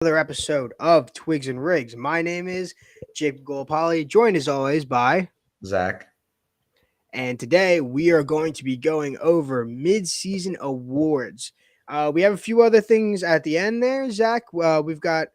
another episode of Twigs and Rigs. My name is Jacob Golopoli, joined as always by, Zach. and today we are going to be going over mid-season awards. We have a few other things at the end there, Zach. We've got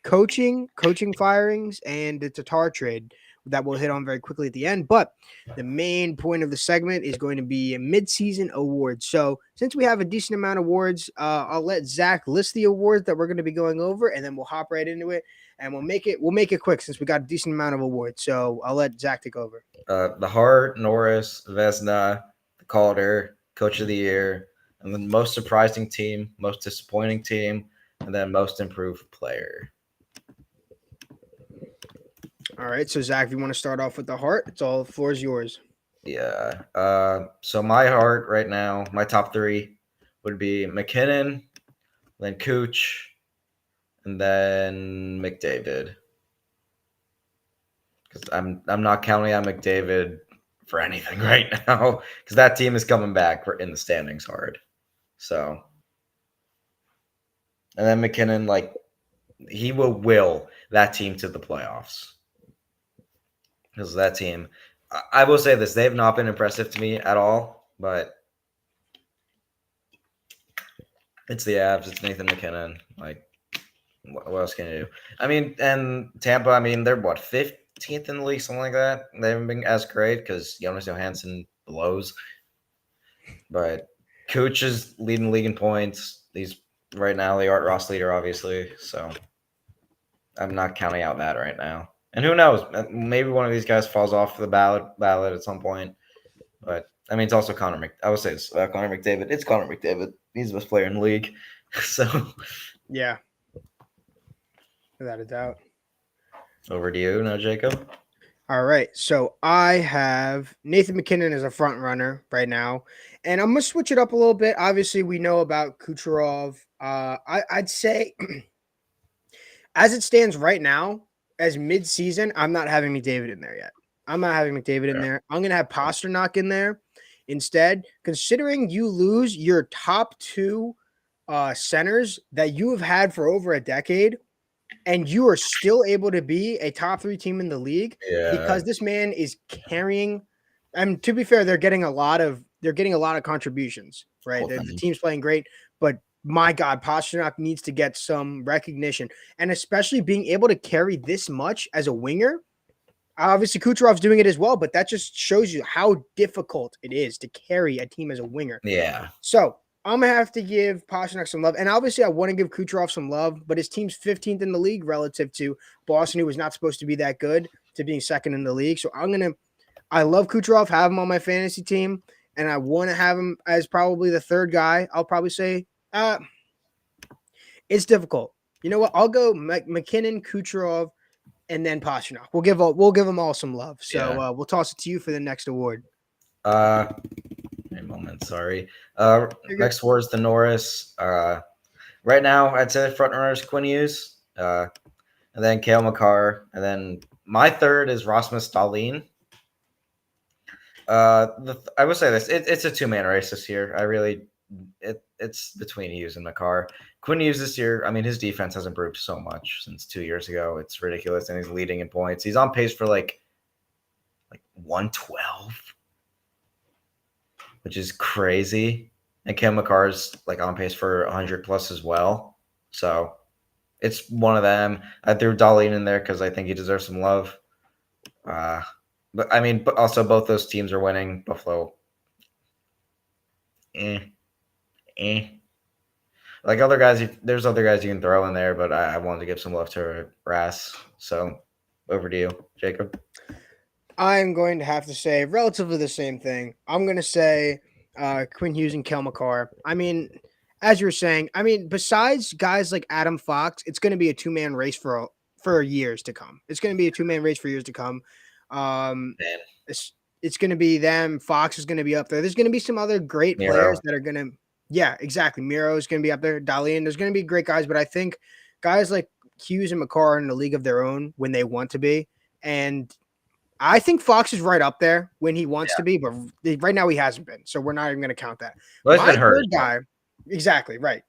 coaching firings, and the Tatar trade that we'll hit on very quickly at the end. But the main point of the segment is going to be a mid-season awards. So since we have a decent amount of awards, I'll let Zach list the awards that we're going to be going over, and then we'll hop right into it. And we'll make it quick since we got a decent amount of awards. So I'll let Zach take over. The Hart, Norris, Vesna, the Calder, Coach of the Year, and then most surprising team, most disappointing team, and then most improved player. All right. So Zach, if you want to start off with the heart, it's all the floor is yours. Yeah. So my heart right now, my top three would be McKinnon, then Cooch, and then McDavid. Because I'm not counting on McDavid for anything right now because that team is coming back in the standings hard. So, and then McKinnon, like, he will that team to the playoffs because that team. I will say this: they have not been impressive to me at all. But it's the Avs. It's Nathan McKinnon. Like, what else can you do? I mean, and Tampa. I mean, they're what 15th in the league, something like that. They haven't been as great because Jonas Johansson blows. But Cooch is leading the league in points. He's right now the Art Ross leader, obviously. So I'm not counting out that right now. And who knows? Maybe one of these guys falls off the ballot at some point. But I mean, it's also I would say it's Connor McDavid. It's Connor McDavid. He's the best player in the league. So Yeah, without a doubt. over to you now, Jacob. All right. So I have Nathan McKinnon as a front runner right now. And I'm gonna switch it up a little bit. Obviously, we know about Kucherov. I'd say as it stands right now, as mid-season, I'm not having McDavid in there yet. I'm not having McDavid in Yeah. there. I'm gonna have Pasternak in there instead, considering you lose your top two centers that you have had for over a decade, and you are still able to be a top three team in the league Yeah. because this man is carrying. And to be fair, they're getting a lot of contributions, right? Whole The thing. team's playing great, but my God, Pasternak needs to get some recognition, and especially being able to carry this much as a winger. Obviously, Kucherov's doing it as well, but that just shows you how difficult it is to carry a team as a winger. Yeah. So I'm gonna have to give Pasternak some love, and obviously I want to give Kucherov some love, but his team's 15th in the league relative to Boston, who was not supposed to be that good, to being second in the league. So I love Kucherov, have him on my fantasy team, and I want to have him as probably the third guy. I'll probably say, it's difficult. You know what? I'll go McKinnon, Kucherov, and then Pasternak. We'll give them all some love. So Yeah. we'll toss it to you for the next award. Uh, a moment. Sorry. You're good. Next word's the Norris. Right now I'd say front runners Quinn Hughes. And then Kale McCarr, and then my third is Rasmus Dahlin. I would say this: it's a two-man race this year. It's between Hughes and McCarr. Quinn Hughes this year, I mean, his defense has improved so much since 2 years ago. It's ridiculous, and he's leading in points. He's on pace for like 112, which is crazy. And Cam McCarr's like on pace for 100 plus as well. So it's one of them. I threw Dahlin in there because I think he deserves some love. But I mean, but also both those teams are winning. Buffalo, eh, eh. Like other guys, there's other guys you can throw in there, but I wanted to give some love to Ras. So over to you, Jacob. I'm going to have to say relatively the same thing. I'm going to say Quinn Hughes and Kel McCarr. I mean, as you were saying, I mean, besides guys like Adam Fox, it's going to be a two-man race for years to come. It's going to be a two-man race for years to come. Um, Man, it's going to be them. Fox is going to be up there. There's going to be some other great players Miro. that are going to, yeah, exactly. Miro is going to be up there. Dalian, there's going to be great guys, but I think guys like Hughes and McCarr are in a league of their own when they want to be. And I think Fox is right up there when he wants to be, but right now he hasn't been. So we're not even going to count that. Well, he's My been hurt as third well. guy, exactly right.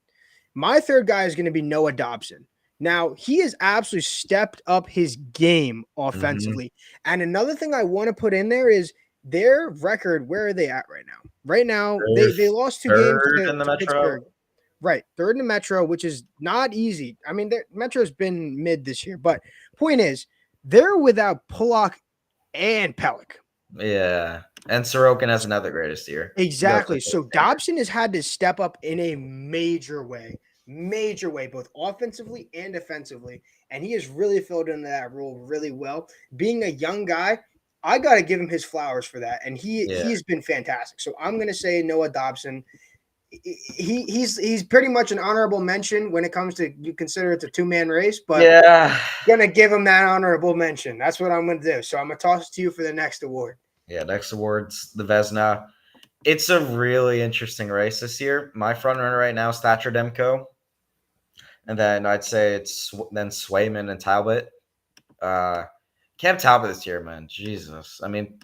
My third guy is going to be Noah Dobson. Now, he has absolutely stepped up his game Hmm. offensively. And another thing I want to put in there is their record. Where are they at right now? Right now, They're they lost 2 games third in the to Metro. Pittsburgh. Right, third in the Metro, which is not easy. I mean, Metro's been mid this year, but point is, they're without Pullock and Pellick. Yeah, and Sorokin has another greatest year. Goes with Exactly. it. So Dobson has had to step up in a major way, both offensively and defensively. And he has really filled into that role really well. Being a young guy, I got to give him his flowers for that. And Yeah, he's been fantastic. So I'm going to say Noah Dobson. He's pretty much an honorable mention when it comes to you consider it's a 2-man race, but yeah, gonna give him that honorable mention. That's what I'm gonna do. So I'm gonna toss it to you for the next award. yeah. Next awards, the Vesna. It's a really interesting race this year. My front runner right now is Thatcher Demko, and then I'd say it's then Swayman and Talbot. Uh, Cam Talbot this year, man. Jesus, I mean,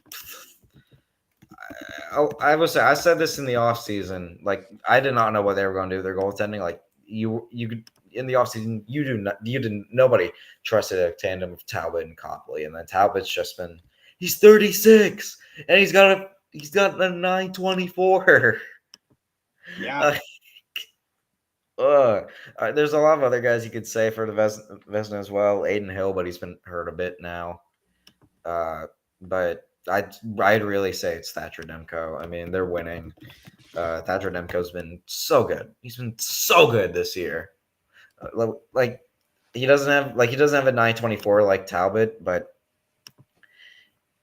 I said this in the off season. Like I did not know what they were going to do with their goaltending. Like you could in the off season, you didn't nobody trusted a tandem of Talbot and Copley, and then Talbot's just been he's 36 and he's got a 924. Yeah. There's a lot of other guys you could say for the Vesna as well. Aiden Hill, but he's been hurt a bit now. But I'd really say it's Thatcher Demko. I mean, they're winning. Thatcher Demko's been so good. He's been so good this year. Like he doesn't have a 924 like Talbot, but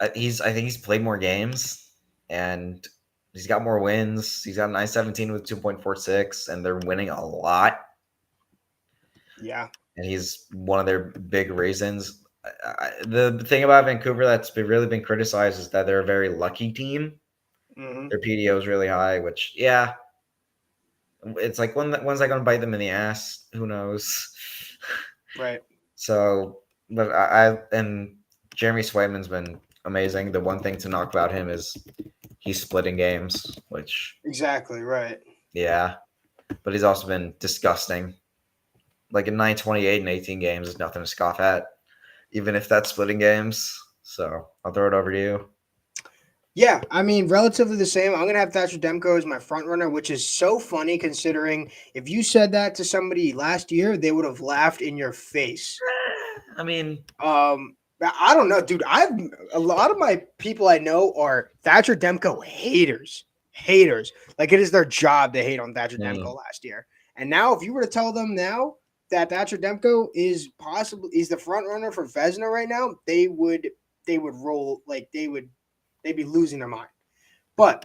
I think he's played more games and he's got more wins. He's got a 917 with 2.46, and they're winning a lot. Yeah. And he's one of their big reasons. The thing about Vancouver that's really been criticized is that they're a very lucky team. Hmm. Their PDO is really high, which yeah, it's like when's that going to bite them in the ass? Who knows? Right. So, but I and Jeremy Swayman's been amazing. The one thing to knock about him is he's splitting games, which Exactly. Right. yeah, but he's also been disgusting. Like in 928 and 18 games is nothing to scoff at, even if that's splitting games. So I'll throw it over to you. Yeah, I mean, relatively the same. I'm gonna have Thatcher Demko as my front runner, which is so funny considering if you said that to somebody last year, they would have laughed in your face. I mean, I don't know, dude. I've a lot of my people I know are Thatcher Demko haters. Haters. Like it is their job to hate on Thatcher mm, Demko last year. And now if you were to tell them now that Thatcher Demko is possibly he's the front runner for Vesna right now, they would roll like they'd be losing their mind. But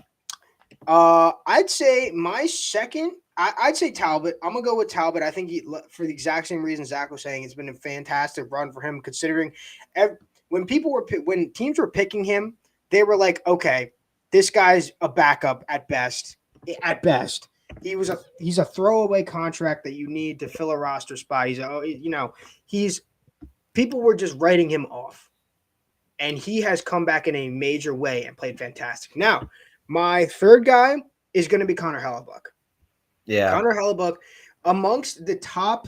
I'd say my second. I'd say Talbot. I'm gonna go with Talbot. I think for the exact same reason Zach was saying, it's been a fantastic run for him. Considering when teams were picking him, they were like, okay, this guy's a backup at best. At best, he's a throwaway contract that you need to fill a roster spot. He's people were just writing him off, and he has come back in a major way and played fantastic. Now, my third guy is going to be Connor Hellebuck. yeah, Connor Hellebuck, amongst the top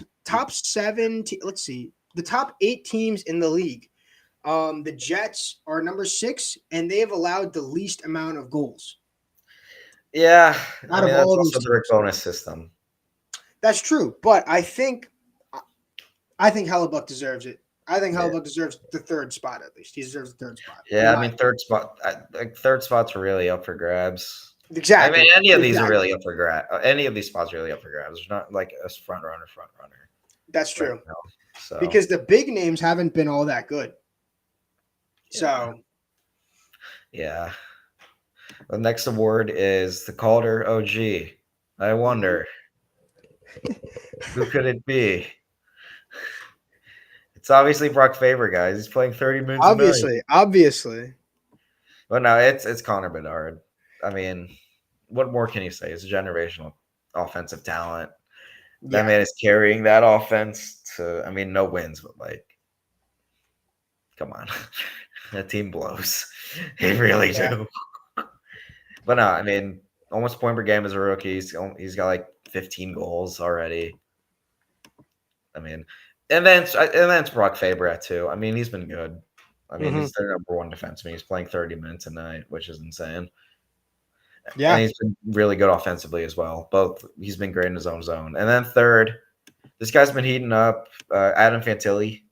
seven, let's see, the top 8 teams in the league. The Jets are number 6, and they have allowed the least amount of goals yeah. I out of mean, that's all also those the Rick teams. bonus system. That's true, but I think Hellebuck deserves it. I think Yeah, Hellebuck deserves the third spot at least. He deserves the third spot, in yeah. I my mean, third spot, like third spots are really up for grabs. I mean, exactly, any of these are exactly. really up for grab. Any of these spots are really up for grabs. There's not like a front runner That's right true now. So because the big names haven't been all that good. yeah, So yeah. The next award is the Calder OG. I mhm. wonder who could it be? It's obviously Brock Faber, guys. He's playing 30 minutes a night. Obviously, But no, it's Connor Bedard. I mean, what more can you say? He's a generational offensive talent. That yeah, man is carrying that offense to, I mean, no wins, but like, come on. That team blows. They really yeah, do. But no, I mean, almost point per game as a rookie. He's got like 15 goals already. I mean, and then it's Brock Faber at two. I mean, he's been good. I mean, Hmm. he's their number one defenseman. He's playing 30 minutes a night, which is insane. And Yeah. he's been really good offensively as well. Both he's been great in his own zone. And then third, this guy's been heating up. Adam Fantilli.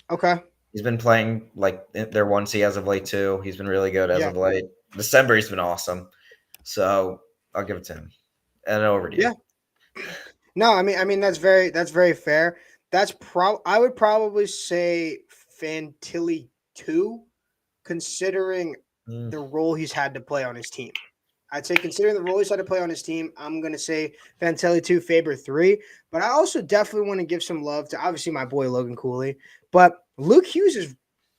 Okay. He's been playing like their 1C as of late too. He's been really good as Yeah. of late. December he's been awesome. So I'll give it to him. And over to you. Yeah. No, I mean that's very fair. I would probably say Fantilli 2, considering Mm, the role he's had to play on his team. I'd say considering the role he's had to play on his team, I'm gonna say Fantilli 2, Faber 3. But I also definitely want to give some love to obviously my boy Logan Cooley. But Luke Hughes has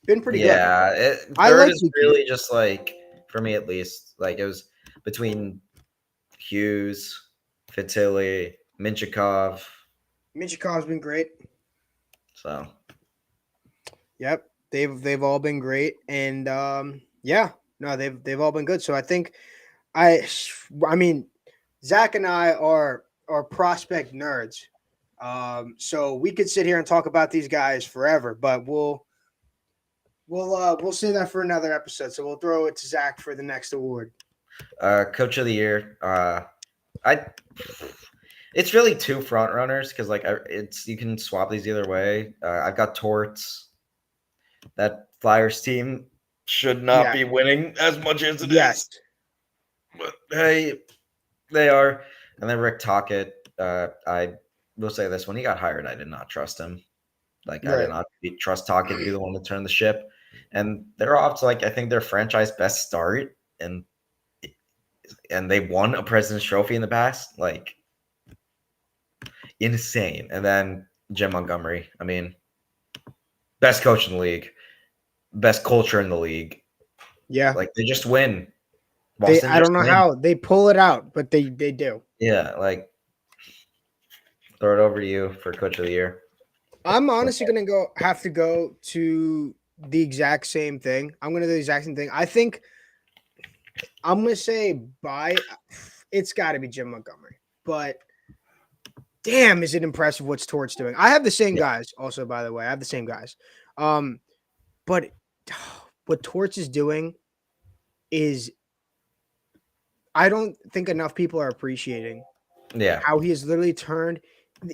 been pretty good. yeah, I third like is Luke Hughes. really just like for me at least. Like it was between Hughes, Fantilli, Minchikov. Michikov's been great. So Yep, they've all been great, and yeah, no, they've all been good. So I think I I mean Zach and I are prospect nerds. So we could sit here and talk about these guys forever, but we'll say that for another episode. So we'll throw it to Zach for the next award. coach of the year. I it's really two front runners because it's you can swap these either way. I've got Torts. That Flyers team should not Yeah. be winning as much as it Yes. is, but hey, they are. And then Rick Tocchet. I will say this: when he got hired, I did not trust him. Like I did Right. not trust Tocchet to be the one to turn the ship. And they're off to like I think their franchise best start, and they won a President's Trophy in the past. Like insane. And then Jim Montgomery. I mean, best coach in the league, best culture in the league. Yeah. Like they just win. They Boston I just don't know win. how they pull it out, but they do. Yeah, like throw it over to you for coach of the year. I'm honestly gonna have to go to the exact same thing. I'm gonna do the exact same thing. I think I'm gonna say it's got to be Jim Montgomery, but damn, is it impressive what's Torch doing? I have the same Yeah, guys, also by the way. I have the same guys, um, but what Torch is doing is I don't think enough people are appreciating yeah. how he has literally turned.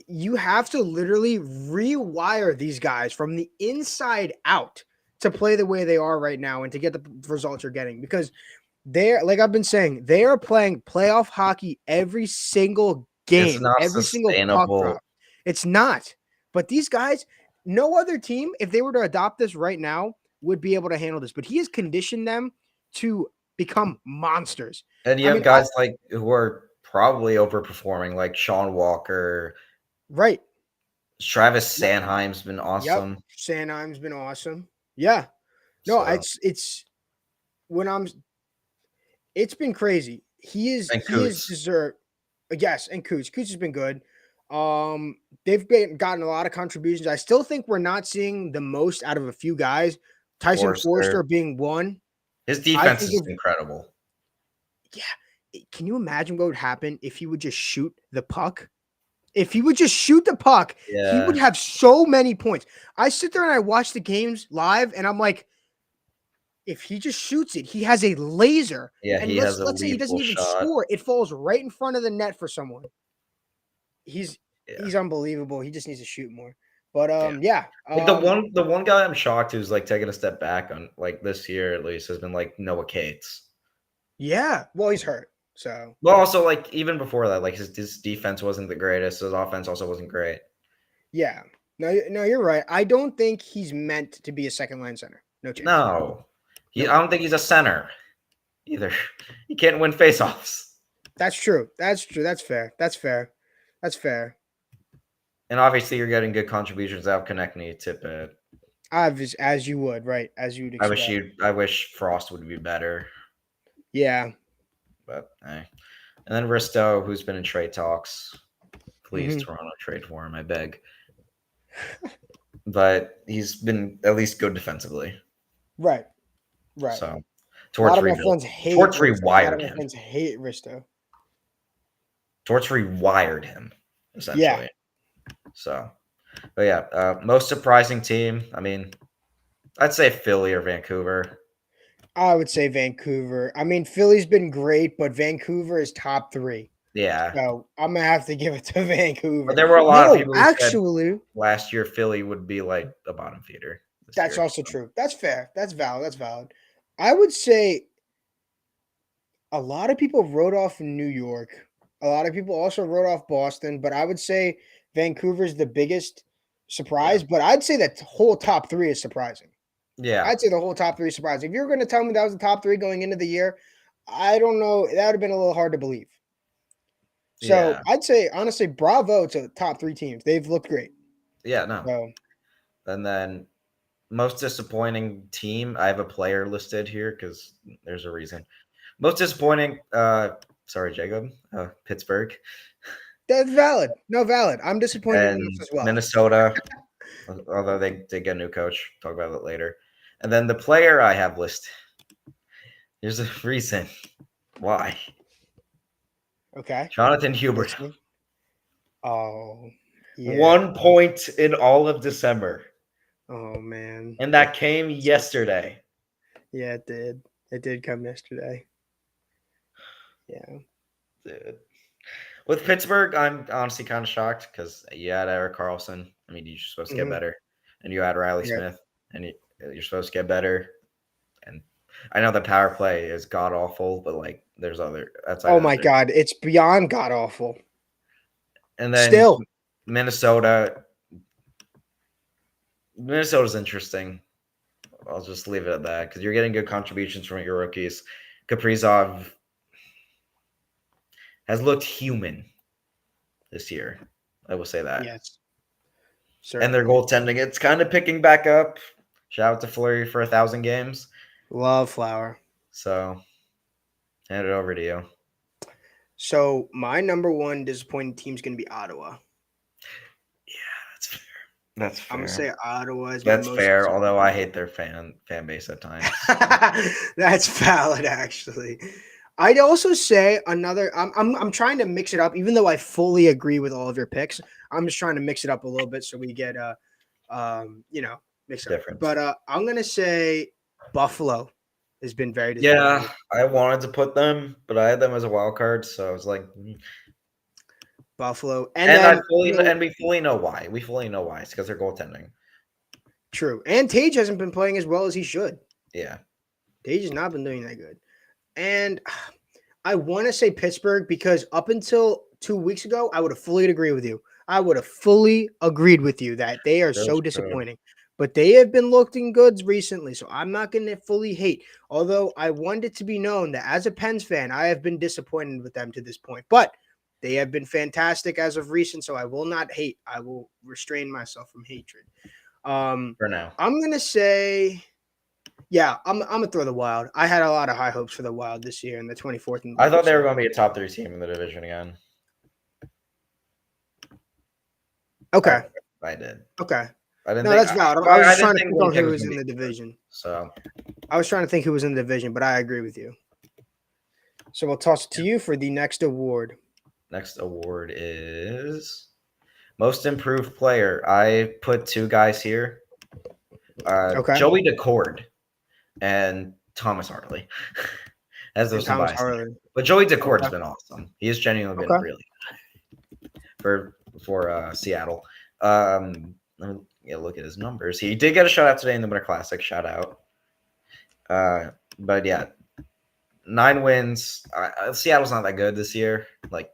You have to literally rewire these guys from the inside out to play the way they are right now and to get the results you're getting because they're like I've been saying, they are playing playoff hockey every single It's game, not every single puck sustainable. drop. It's not. But these guys, no other team, if they were to adopt this right now, would be able to handle this. But he has conditioned them to become monsters. And you I have mean, I guys like who are probably overperforming, like Sean Walker, right. Travis No, Sanheim's been yep. awesome. Sanheim's been awesome. Yeah. No, So it's when I'm it's been crazy. and He is Coots, deserved. Yes, and Coots has been good. Gotten a lot of contributions. I still think we're not seeing the most out of a few guys. Tyson Forster Forster. being one. His I defense think is if incredible. yeah, can you imagine what would happen if he would just shoot the puck? If he would just shoot the puck, he would Yeah, have so many points. I sit there and I watch the games live, and I'm like, if he just shoots it, he has a laser. yeah. And He let's has a let's say he doesn't lethal even shot. score, it falls right in front of the net for someone. He's Yeah, he's unbelievable. He just needs to shoot more. But yeah. yeah. Like the one guy I'm shocked who's like taking a step back on like this year at least has been like Noah Cates. Yeah. Well, he's hurt. So Well, also like even before that, like his defense wasn't the greatest. His offense also wasn't great. yeah. No, you're right. I don't think he's meant to be a second line center. No chance. No, Nope. I don't think he's a center either. He can't win faceoffs. That's true. That's true. That's fair. That's fair. That's fair. And obviously, you're getting good contributions out of Konechny, Tippett. As you would, right? As you'd expect. I wish Frost would be better, Yeah. but hey. And then Risto, who's been in trade talks. Please, Hmm. Toronto, trade for him, I beg. But he's been at least good defensively. Right. Right. So, A lot Torts of my rebuilt. friends hate Torts Risto. A lot of rewired my him. friends hate Risto. Torts rewired him, Yeah. essentially. So, but yeah, most surprising team. I mean, I'd say Philly or Vancouver. I would say Vancouver. I mean, Philly's been great, but Vancouver is top three. Yeah, So I'm gonna have to give it to but Vancouver. there were a lot of No, people who said actually, last year Philly would be like a bottom feeder this that's year. also true. That's fair. That's valid. That's valid. I would say a lot of people wrote off New York. A lot of people also wrote off Boston, but I would say Vancouver's the biggest Yeah, surprise. But I'd say that whole top three is surprising. yeah, I'd say the whole top three is surprising. If you were going to tell me that was the top three going into the year, I don't know. That would have been a little hard to believe. So yeah, I'd say honestly, bravo to top three teams. They've looked great. yeah. No, So and then most disappointing team. I have a player listed here because there's a reason. Most disappointing. Sorry, Jacob. Pittsburgh that's valid. No, valid. I'm disappointed in this and as well. Minnesota. Although they did get a new coach. Talk about it later. And then the player I have listed. There's a reason why. Okay. Jonathan Hubert. Listening. Oh, yeah. 1 point in all of December. Oh man. And that came yesterday. Yeah, it did. It did come yesterday. Yeah. Dude. With Pittsburgh, I'm honestly kind of shocked because you had Eric Carlson. I mean, you're supposed to get Hmm. better. And you had Riley Yeah. Smith, and you're supposed to get better. And I know the power play is god awful, but like there's other outside Oh of my that. God, it's beyond god awful. And then Still, Minnesota. Minnesota's interesting. I'll just leave it at that because you're getting good contributions from your rookies. Kaprizov has looked human this year. I will say that. yes, And their certainly. goaltending, it's kind of picking back up. Shout out to Fleury for 1,000 games. Love Flower. So hand it over to you. So my number one disappointing team is going to be Ottawa. Yeah, that's fair. That's I'm gonna fair. say Ottawa is my That's most fair. Although I disappointing. hate their fan base at times. That's valid, actually. I'd also say another. I'm trying to mix it up, even though I fully agree with all of your picks. I'm just trying to mix it up a little bit so we get you know, mix up. Difference. But I'm gonna say Buffalo has been very disappointing. Yeah, I wanted to put them, but I had them as a wild card, so I was like, Buffalo, and and then we fully know why. We fully know why. It's because they're goaltending. true. And Tage hasn't been playing as well as he should. Yeah, Tage has not been doing that good. And I want to say Pittsburgh because up until 2 weeks ago, I would have fully agreed with you. I would have fully agreed with you that they are that's so true. disappointing. But they have been looking good recently, so I'm not going to fully hate. Although I want it to be known that as a Pens fan, I have been disappointed with them to this point. But they have been fantastic as of recent, so I will not hate. I will restrain myself from hatred. Um, For now. I'm gonna say yeah, I'm gonna throw the Wild. I had a lot of high hopes for the Wild this year in the 24th in the I league. thought they were So going to be a top 3 team in the division again. okay, I did. okay, I didn't no, think. that's valid. I Well, was I just didn't trying to think think on who Winnipeg was was going in to the be good. division. So I was trying to think who was in the division, but I agree with you. So we'll toss it to you for the next award. next award is most improved player. I put 2 guys here. Okay, Joey Decord and Thomas Hartley. As and there's some Thomas bias there. Harley. But Joey Decord's Okay, been awesome. He has genuinely been okay, really good for Seattle. Let me look at his numbers. He did get a shutout today in the Winter Classic. Shout out. But yeah, 9 wins. Seattle's not that good this year. Like,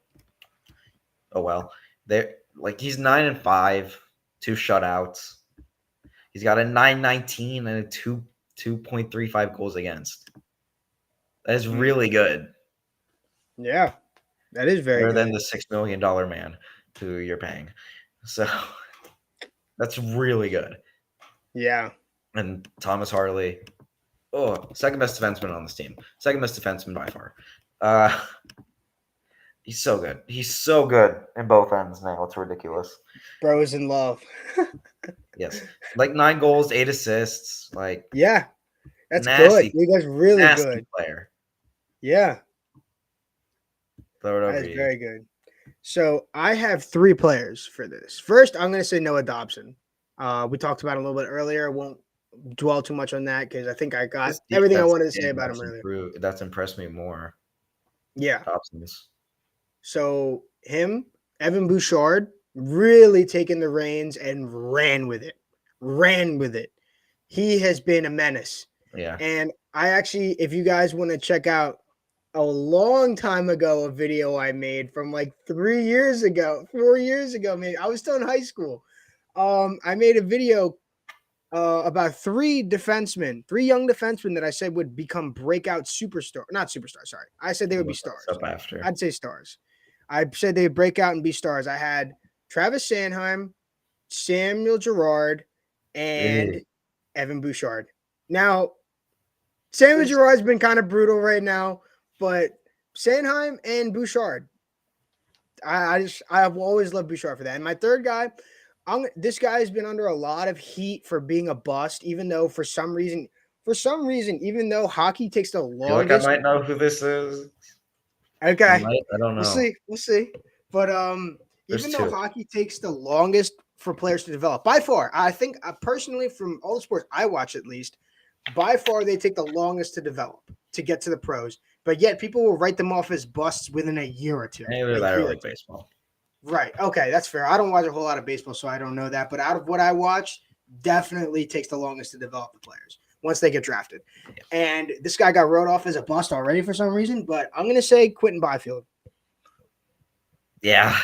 oh well. They like he's 9-5, 2 shutouts. He's got a 919 and a 2.35 goals against. That is Mm, really good. yeah, that is very Better than good. the $6 million man who you're paying. So that's really good. Yeah, And Thomas Harley, second best defenseman on this team. Second best defenseman by far. Uh, he's so good. He's so good in both ends now. It's ridiculous. bro is in love. Yes, like 9 goals, 8 assists. Like Yeah, that's good. nasty, You guys really nasty good. player. Yeah, Throw it that over is to you. very good. So I have three players for this. First, I'm going to say Noah Dobson. We talked about him a little bit earlier. I won't dwell too much on that because I think I got His everything I defense wanted to say game about him that's earlier. improved. That's impressed me more. Yeah. Dobson's. So him, Evan Bouchard, really taken the reins and ran with it. Ran with it. He has been a menace. Yeah. And I actually, if you guys want to check out a long time ago, a video I made from like 3 years ago, 4 years ago, maybe I was still in high school. I made a video about three young defensemen that I said would become breakout superstar, not superstar. Sorry, I said they would be Look this stars. up after. I'd say stars. I said they would break out and be stars. I had Travis Sanheim, Samuel Girard, and Ew. Evan Bouchard. Now, Samuel Girard's been kind of brutal right now, but Sanheim and Bouchard, I have always loved Bouchard for that. And my third guy, this guy has been under a lot of heat for being a bust, even though for some reason, even though hockey takes the I feel like I longest. might know who this is. I Okay, might. I don't we'll know. see. We'll see. But There's even though two. hockey takes the longest for players to develop, by far, I think personally from all the sports I watch at least, by far they take the longest to develop to get to the pros. But yet people will write them off as busts within a year or two. Either A that or year or like two. baseball. Right. Okay, that's fair. I don't watch a whole lot of baseball, so I don't know that. But out of what I watch, definitely takes the longest to develop the players once they get drafted. And this guy got wrote off as a bust already for some reason, but I'm going to say Quentin Byfield. Yeah,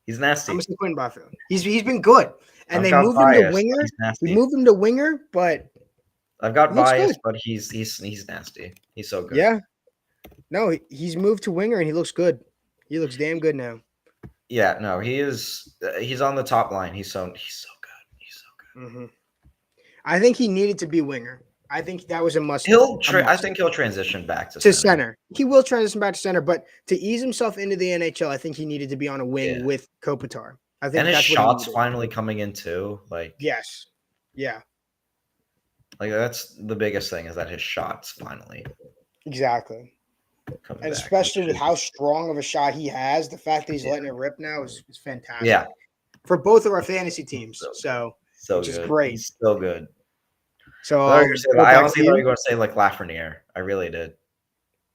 he's I'm nasty. gonna say Quentin Byfield. He's been good, and I've they got moved him to bias, but winger. he's We nasty. moved him to winger, but I've got he looks bias, good. but he's nasty. He's so good. Yeah. No, he's moved to winger, and he looks good. He looks damn good now. Yeah, no, he is. He's on the top line. He's so good. He's so good. Mm-hmm. I think he needed to be winger. I think that was a must. I think he'll transition back to To center. center. He will transition back to center, but to ease himself into the NHL, I think he needed to be on a wing Yeah. with Kopitar. I think And his that's what he shots needed. finally coming in too. Like, Yes. Yeah. like that's the biggest thing is that his shots finally Exactly. coming And back. especially with how strong of a shot he has, the fact that he's letting it rip now is fantastic. Yeah. For both of our fantasy teams. So so which is good. great. He's so good. So I back honestly to thought you you. were going to say like Lafreniere. I really did.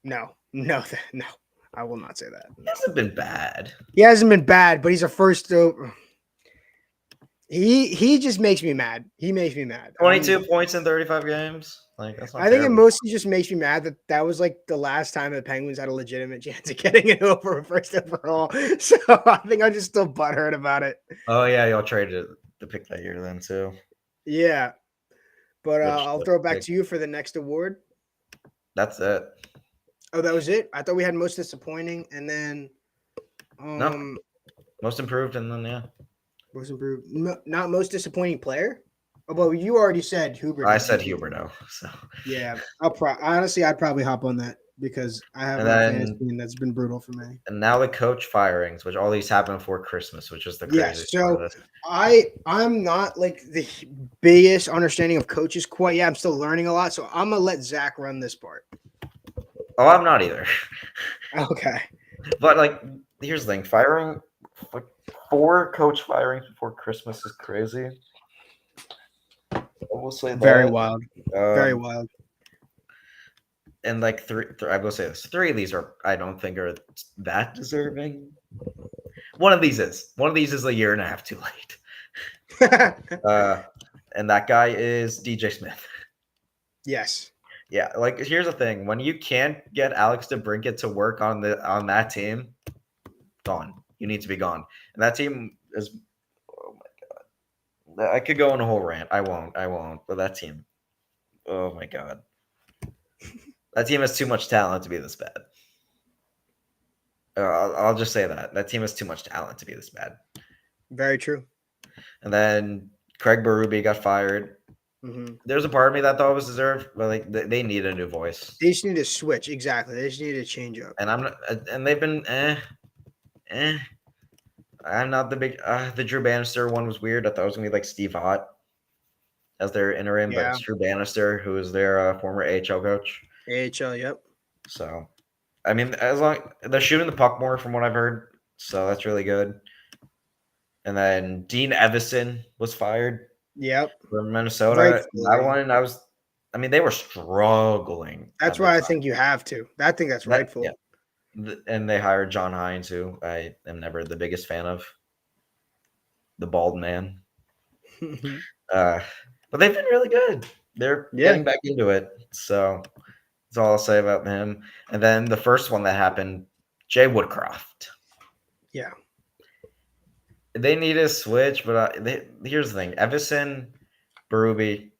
No. I will not say that. He hasn't been bad. He hasn't been bad, but he's a first. He just makes me mad. He makes me mad. 22 points in 35 games. Like that's not I think it terrible. mostly just makes me mad that was like the last time the Penguins had a legitimate chance of getting it over first overall. So I think I'm just still butthurt about it. Oh yeah, y'all traded the pick that year then too. Yeah, but Which I'll throw it back to you for the next award. That's it. Oh, that was it. I thought we had most disappointing, and then No, most improved, and then yeah, most improved. Not most disappointing player. Oh, well, you already said Huber. I said Huberto. So Yeah, honestly, I'd probably hop on that because I have And a then- fantasy team that's been brutal for me. and now the coach firings, which all these happened before Christmas, which is the Yes, craziest part of so this. I'm not like the biggest understanding of coaches quite yet. I'm still learning a lot, so I'm gonna let Zach run this part. Oh, I'm not either. Okay. But like, here's the thing: firing like 4 coach firings before Christmas is crazy. I will say Very that. wild. Very Um, wild. And like I will say this: 3 of these I don't think are that deserving. One of these is. One of these is a year and a half too late. And that guy is DJ Smith. Yes. Yeah, like here's the thing: when you can't get Alex DeBrincat to work on that team, gone. You need to be gone. And that team is. Oh my god! I could go on a whole rant. I won't. But that team. Oh my god! That team has too much talent to be this bad. I'll just say that team has too much talent to be this bad. Very true. And then Craig Berube got fired. Mm-hmm. There's a part of me that thought it was deserved, but like they need a new voice. They just need to switch. Exactly. They just need to change up. And I'm not, and they've been I'm not the big. The Drew Bannister one was weird. I thought it was gonna be like Steve Ott as their interim, but it's Drew Bannister who is their former AHL coach. AHL. Yep. So, I mean, as long they're shooting the puck more, from what I've heard, so that's really good. And then Dean Evison was fired Yep. from Minnesota. That Rightfully. one, I mean, they were struggling That's at the why I time. think you have to. I think that's That yeah, rightful. and they hired John Hines, who I am never the biggest fan of, the bald man. Uh, but they've been really good. They're Yeah. getting back into it. So that's all I'll say about him. And then the first one that happened, Jay Woodcroft. Yeah. They need a switch, but here's the thing: Evison, Berube,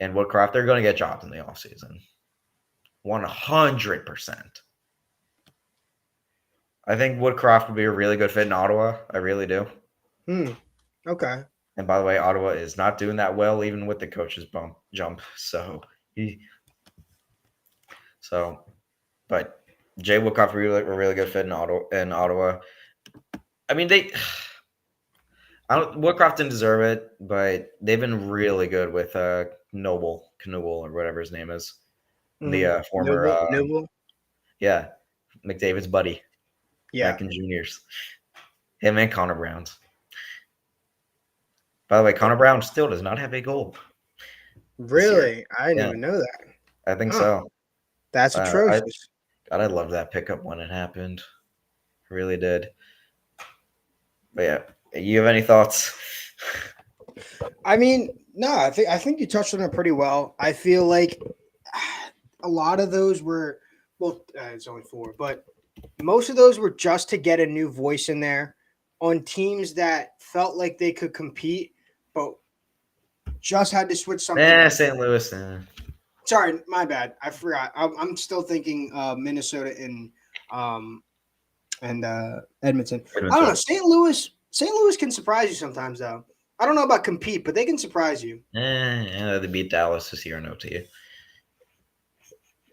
and Woodcroft, they're going to get jobs in the offseason. 100%. I think Woodcroft would be a really good fit in Ottawa. I really do. Hmm. Okay. And by the way, Ottawa is not doing that well, even with the coach's jump. So, but Jay Woodcroft really a really good fit in Ottawa. I mean, Woodcroft didn't deserve it, but they've been really good with Noble Knuble or whatever his name is, the Mm-hmm. former Noble. Noble. yeah McDavid's buddy Yeah. back in juniors. Him and Connor Brown's. By the way, Connor Brown still does not have a goal this year. Really? I didn't Yeah, even know that. I think Huh. so. That's I atrocious. God, I loved that pickup when it happened. I really did. But yeah, you have any thoughts? I mean, no, I think you touched on it pretty well. I feel like a lot of those were well, it's only four, but most of those were just to get a new voice in there on teams that felt like they could compete, but just had to switch something up. St. Louis. Sorry, my bad. I forgot. I'm still thinking Minnesota um and Edmonton. I don't know. Edmonton. St. Louis can surprise you sometimes, though. I don't know about compete, but they can surprise you. Yeah, they beat Dallas this year, no to you.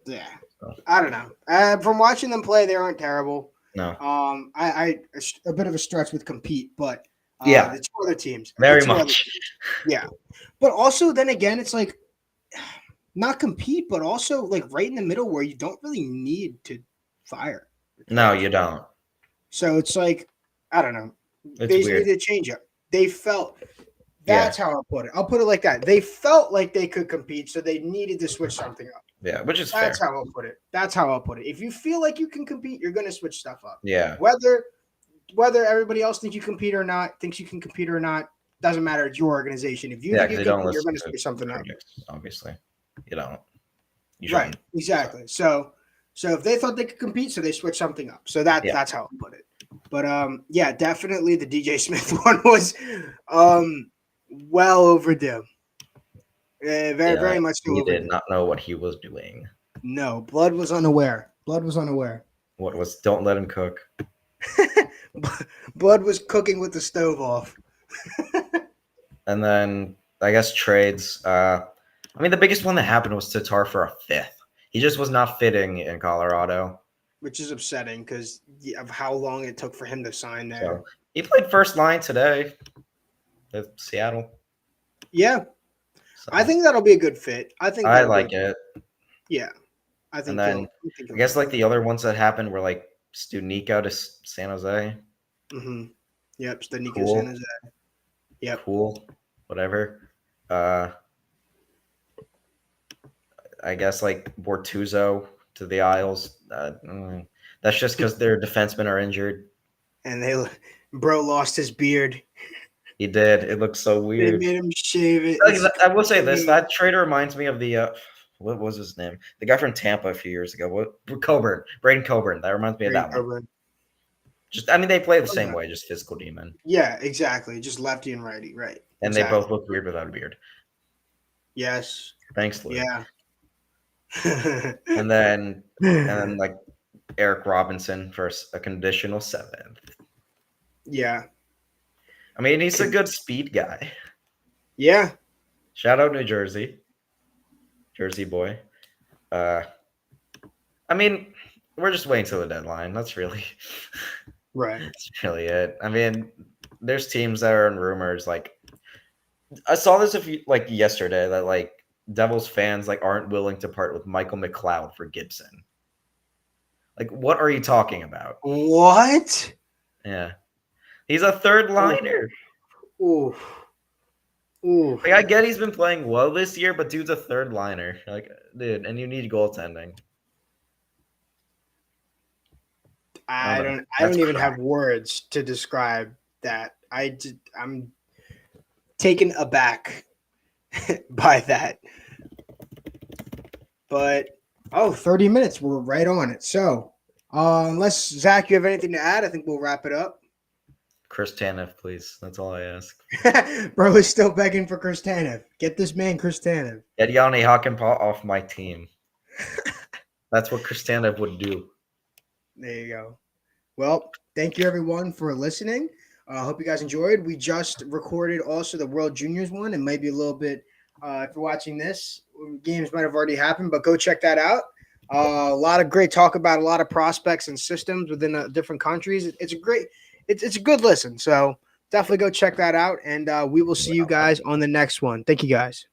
Yeah, So, I don't know. From watching them play, they aren't terrible. no. I a bit of a stretch with compete, but Yeah, the two other teams, very much. yeah. But also, then again, it's like not compete, but also like right in the middle where you don't really need to fire the No, coach. you don't. So it's like I don't know. It's They just weird. needed a change up. They felt Yeah, that's how I'll put it. I'll put it like that. They felt like they could compete, so they needed to switch something up. yeah, which is That's fair. how I'll put it. That's how I'll put it. If you feel like you can compete, you're gonna switch stuff up. Yeah, Whether everybody else thinks you compete or not, thinks you can compete or not, doesn't matter. It's your organization. If you yeah, think because you you don't compete, you're listen gonna to switch something up. critics, obviously. You don't. You Right. shouldn't. So, Exactly. So if they thought they could compete, so they switched something up. So that's how I put it. But yeah, definitely the DJ Smith one was well overdue. Very yeah, much so he did overdue. not know what he was doing. No, Blood was unaware. Blood was unaware. What was, don't let him cook. Blood was cooking with the stove off. And then, I guess, trades. I mean, the biggest one that happened was Tatar for a fifth. He just was not fitting in Colorado. Which is upsetting because of how long it took for him to sign there. So he played first line today with Seattle. Yeah, So I think that'll be a good fit. I think I that'll like be. it. Yeah, I And think then he'll I guess do like the other ones that happened were like Studnicka to San Jose. Mm-hmm. Yep, it's the Nico San Cool, Jose. Yep. cool, whatever. Uh, I guess like Bortuzzo to the Isles. That's just because their defensemen are injured. And bro lost his beard. He did. It looks so They weird. made him shave it. It's I will say this: crazy. that trader reminds me of the what was his name? The guy from Tampa a few years ago. What Coburn, Braden Coburn. That reminds me of Brain that one. cover. Just, I mean, they play the same Okay. way, just physical demon, Yeah, exactly. Just lefty and righty. Right. and they Exactly. both look weird without a beard. Yes. Thanks, Lou. Yeah. And then like Eric Robinson for a conditional seventh. Yeah. I mean, he's a good speed guy. Yeah. Shout out New Jersey, Jersey boy. I mean, we're just waiting till the deadline. That's really Right. that's really it. I mean, there's teams that are in rumors. Like I saw this like yesterday that like Devils fans like aren't willing to part with Michael McLeod for Gibson. Like, what are you talking about? What? Yeah, he's a third Ooh, liner. ooh, ooh. Like I get he's been playing well this year, but dude's a third liner. Like, dude, and you need goaltending. I don't I know. don't. I That's don't even crap. have words to describe that. I'm taken aback by that. But 30 minutes. We're right on it. So, unless Zach, you have anything to add, I think we'll wrap it up. Chris Tanev, please. That's all I ask. Bro is still begging for Chris Tanev. Get this man Chris Tanev. Get Yanni Hakanpää off my team. That's what Chris Tanev would do. There you go. Well, thank you everyone for listening. I hope you guys enjoyed. We just recorded also the World Juniors one. It might be a little bit, if you're watching this, games might have already happened, but go check that out. A lot of great talk about a lot of prospects and systems within different countries. It's a good listen. So definitely go check that out. And we will see you guys on the next one. Thank you guys.